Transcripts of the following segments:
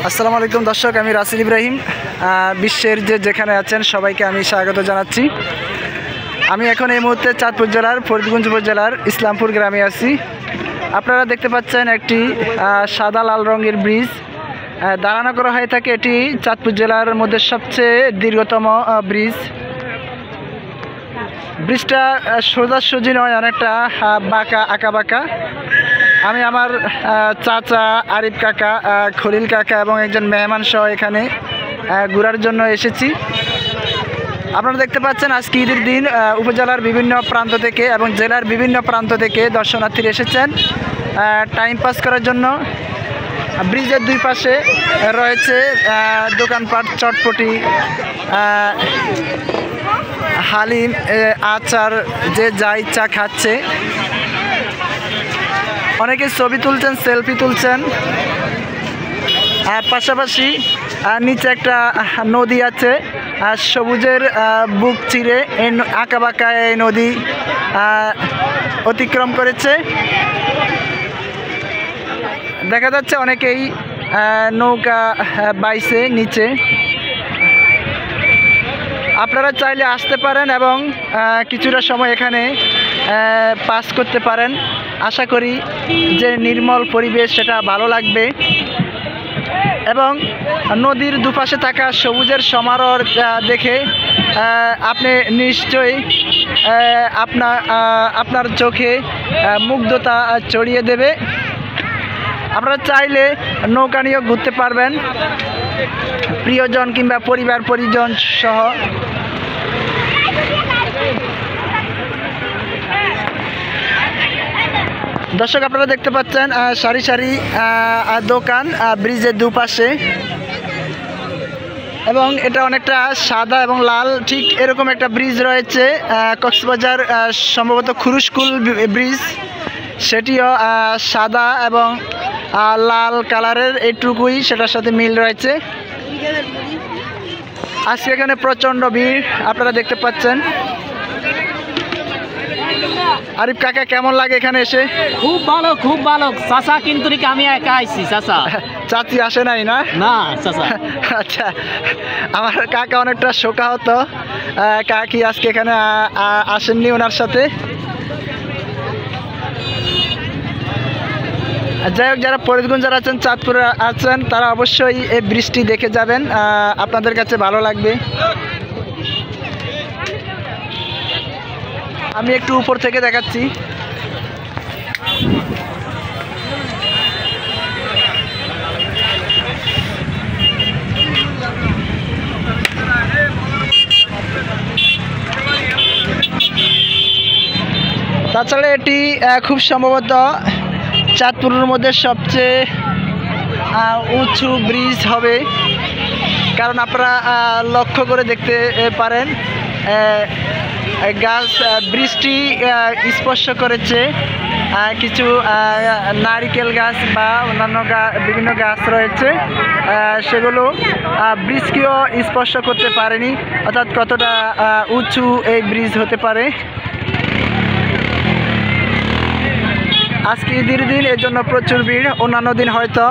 আসসালামু আলাইকুম দর্শক, আমি রাসেল ইব্রাহিম। বিশ্বের যেখানে আছেন সবাইকে আমি স্বাগত জানাচ্ছি। আমি এখন এই মুহূর্তে চাঁদপুর জেলার ফরিদগঞ্জ উপজেলার ইসলামপুর গ্রামে আছি। আপনারা দেখতে পাচ্ছেন একটি সাদা লাল রঙের ব্রিজ ধারণা করা হয়ে থাকে। এটি চাঁদপুর জেলার মধ্যে সবচেয়ে দীর্ঘতম ব্রিজ। ব্রিজটা সোজাসুজি নয়, অনেকটা বাঁকা আঁকা বাঁকা। আমি আমার চাচা আরিফ কাকা, খলিল কাকা এবং একজন মেহমান সহ এখানে ঘোরার জন্য এসেছি। আপনারা দেখতে পাচ্ছেন আজকে ঈদের দিন উপজেলার বিভিন্ন প্রান্ত থেকে এবং জেলার বিভিন্ন প্রান্ত থেকে দর্শনার্থীরা এসেছেন টাইম পাস করার জন্য। ব্রিজের দুই পাশে রয়েছে দোকানপাট, চটপটি, হালিম, আচার, যে যা ইচ্ছা খাচ্ছে। অনেকে ছবি তুলছেন, সেলফি তুলছেন। পাশাপাশি নিচে একটা নদী আছে, সবুজের বুক চিরে এই আঁকা বাঁকা এই নদী অতিক্রম করেছে। দেখা যাচ্ছে অনেকেই নৌকা বাইছে নিচে। আপনারা চাইলে আসতে পারেন এবং কিছুটা সময় এখানে পাস করতে পারেন। আশা করি যে নির্মল পরিবেশ সেটা ভালো লাগবে এবং নদীর দুপাশে থাকা সবুজের সমারোহ দেখে আপনি নিশ্চয়ই আপনার চোখে মুগ্ধতা ছড়িয়ে দেবে। আপনারা চাইলে নৌকা নিয়েও ঘুরতে পারবেন প্রিয়জন কিংবা পরিবার পরিজন সহ। দর্শক, আপনারা দেখতে পাচ্ছেন সারি সারি দোকান ব্রিজের দুপাশে এবং এটা অনেকটা সাদা এবং লাল, ঠিক এরকম একটা ব্রিজ রয়েছে কক্সবাজার, সম্ভবত খুরুশকুল ব্রিজ। সেটিও সাদা এবং লাল কালারের, এইটুকুই সেটার সাথে মিল রয়েছে। আজকে এখানে প্রচণ্ড ভিড় আপনারা দেখতে পাচ্ছেন। আরিফ কাকা, কেমন লাগে এখানে এসে? খুব ভালো, খুব ভালো চাচা, কিন্তু আমি একা আইছি চাচা, চাচি আসে নাই না? না চাচা। আচ্ছা, আমার কাকা অনেকটা শোকাহত, কাকি আজকে এখানে আসেননি ওনার সাথে। যাই হোক, যারা ফরিদগঞ্জ যারা আছেন, চাঁদপুরে আছেন, তারা অবশ্যই এই বৃষ্টি দেখে যাবেন, আপনাদের কাছে ভালো লাগবে। আমি একটু উপর থেকে দেখাচ্ছি। তাছাড়া এটি খুব সম্ভবত চাঁদপুরের মধ্যে সবচেয়ে উঁচু ব্রিজ হবে, কারণ আপনারা লক্ষ্য করে দেখতে পারেন গাছ বৃষ্টি স্পর্শ করেছে। কিছু নারিকেল গাছ বা অন্যান্য বিভিন্ন গাছ রয়েছে, সেগুলো ব্রিজকেও স্পর্শ করতে পারেনি, অর্থাৎ কতটা উঁচু এই ব্রিজ হতে পারে। আজকে ঈদের দিন, এর জন্য প্রচুর ভিড়। অন্যান্য দিন হয়তো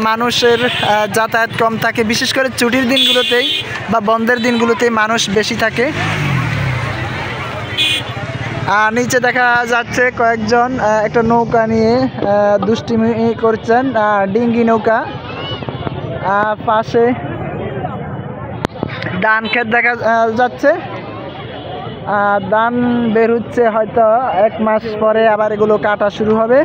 মানুষের যাতায়াত কম থাকে, বিশেষ করে ছুটির দিনগুলোতেই বা বন্ধের দিনগুলোতেই মানুষ বেশি থাকে। নিচে দেখা যাচ্ছে কয়েকজন একটা নৌকা নিয়ে দুষ্টিমি করছেন, ডিঙ্গি নৌকা। পাশে ধান ক্ষেত দেখা যাচ্ছে, ধান বের হচ্ছে, হয়তো 1 মাস পরে আবার এগুলো কাটা শুরু হবে।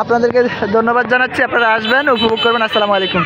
আপনাদেরকে ধন্যবাদ জানাচ্ছি, আপনারা আসবেন, উপভোগ করবেন। আসসালামু আলাইকুম।